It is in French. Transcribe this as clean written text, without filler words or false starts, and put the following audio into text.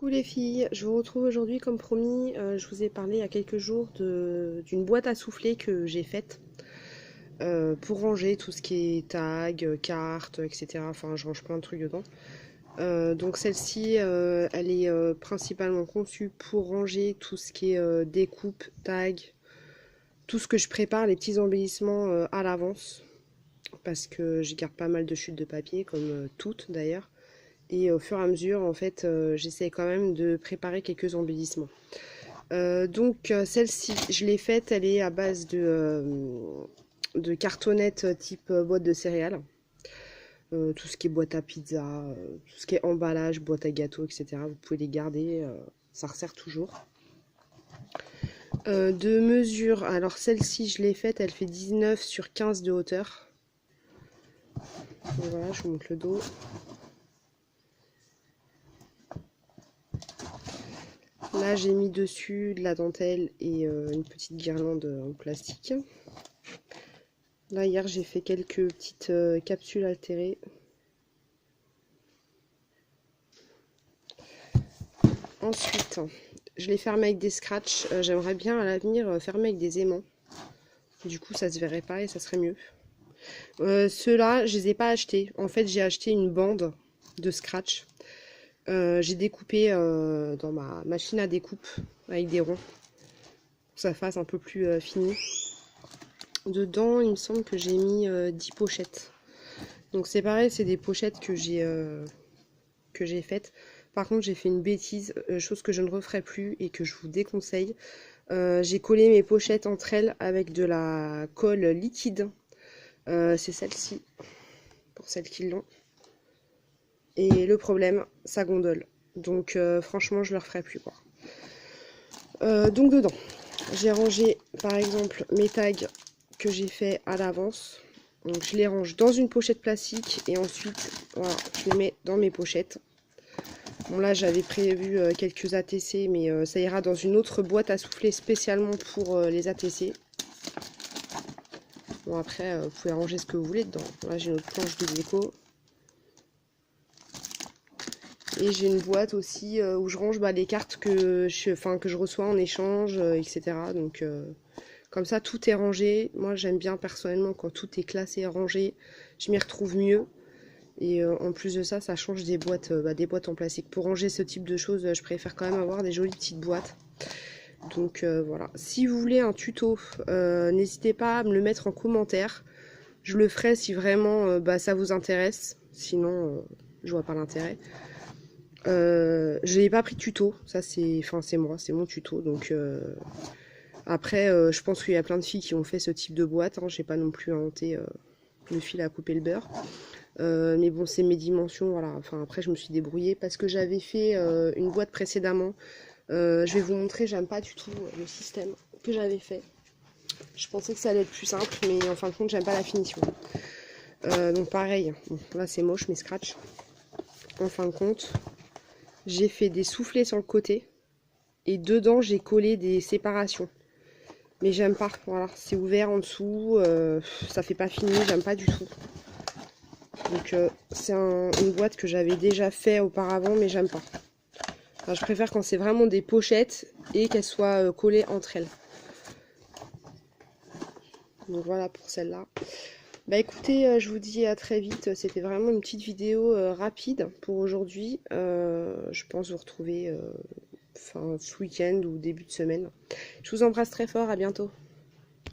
Coucou les filles, je vous retrouve aujourd'hui comme promis. Je vous ai parlé il y a quelques jours d'une boîte à souffler que j'ai faite pour ranger tout ce qui est tag, cartes, etc. Enfin, je range plein de trucs dedans. Donc celle-ci, elle est principalement conçue pour ranger tout ce qui est découpe, tag, tout ce que je prépare, les petits embellissements à l'avance. Parce que j'y garde pas mal de chutes de papier, comme toutes d'ailleurs. Et au fur et à mesure, en fait, j'essaie quand même de préparer quelques embellissements. Celle-ci, je l'ai faite, elle est à base de cartonnettes type boîte de céréales. Tout ce qui est boîte à pizza, tout ce qui est emballage, boîte à gâteau, etc. Vous pouvez les garder, ça resserre toujours. De mesure, alors celle-ci, je l'ai faite, elle fait 19 sur 15 de hauteur. Donc voilà, je vous montre le dos. Là, j'ai mis dessus de la dentelle et une petite guirlande en plastique. Là, hier, j'ai fait quelques petites capsules altérées. Ensuite, je les ferme avec des scratchs. J'aimerais bien à l'avenir fermer avec des aimants. Du coup, ça se verrait pas et ça serait mieux. Ceux-là, je les ai pas achetés. En fait, j'ai acheté une bande de scratch. J'ai découpé dans ma machine à découpe avec des ronds pour que ça fasse un peu plus fini. Dedans, il me semble que j'ai mis 10 pochettes. Donc c'est pareil, c'est des pochettes que j'ai faites. Par contre, j'ai fait une bêtise, chose que je ne referai plus et que je vous déconseille. J'ai collé mes pochettes entre elles avec de la colle liquide. C'est celle-ci, pour celles qui l'ont. Et le problème, ça gondole. Donc franchement, je ne le referai plus, quoi. Donc dedans, j'ai rangé par exemple mes tags que j'ai fait à l'avance. Donc je les range dans une pochette plastique et ensuite voilà, je les mets dans mes pochettes. Bon là j'avais prévu quelques ATC mais ça ira dans une autre boîte à souffler spécialement pour les ATC. Bon après vous pouvez ranger ce que vous voulez dedans. Là j'ai une autre planche de déco. Et j'ai une boîte aussi où je range les cartes que je reçois en échange, etc. Donc comme ça, tout est rangé. Moi, j'aime bien personnellement quand tout est classé et rangé. Je m'y retrouve mieux. Et en plus de ça, ça change des boîtes en plastique. Pour ranger ce type de choses, je préfère quand même avoir des jolies petites boîtes. Donc voilà. Si vous voulez un tuto, n'hésitez pas à me le mettre en commentaire. Je le ferai si vraiment ça vous intéresse. Sinon, je vois pas l'intérêt. Je n'ai pas pris de tuto. Ça, c'est moi, c'est mon tuto. Donc... Après, je pense qu'il y a plein de filles qui ont fait ce type de boîte. Hein. J'ai pas non plus inventé le fil à couper le beurre. Mais bon, c'est mes dimensions. Voilà. Enfin, après, je me suis débrouillée parce que j'avais fait une boîte précédemment. Je vais vous montrer, j'aime pas du tout le système que j'avais fait. Je pensais que ça allait être plus simple, mais en fin de compte, j'aime pas la finition. Donc pareil, bon, là c'est moche, mais scratch. En fin de compte, j'ai fait des soufflets sur le côté. Et dedans, j'ai collé des séparations. Mais j'aime pas, voilà, c'est ouvert en dessous, ça fait pas fini, j'aime pas du tout. Donc c'est une boîte que j'avais déjà fait auparavant, mais j'aime pas. Enfin, je préfère quand c'est vraiment des pochettes et qu'elles soient collées entre elles. Donc voilà pour celle-là. Bah écoutez, je vous dis à très vite, c'était vraiment une petite vidéo rapide pour aujourd'hui. Je pense vous retrouver ce week-end ou début de semaine. Je vous embrasse très fort, à bientôt.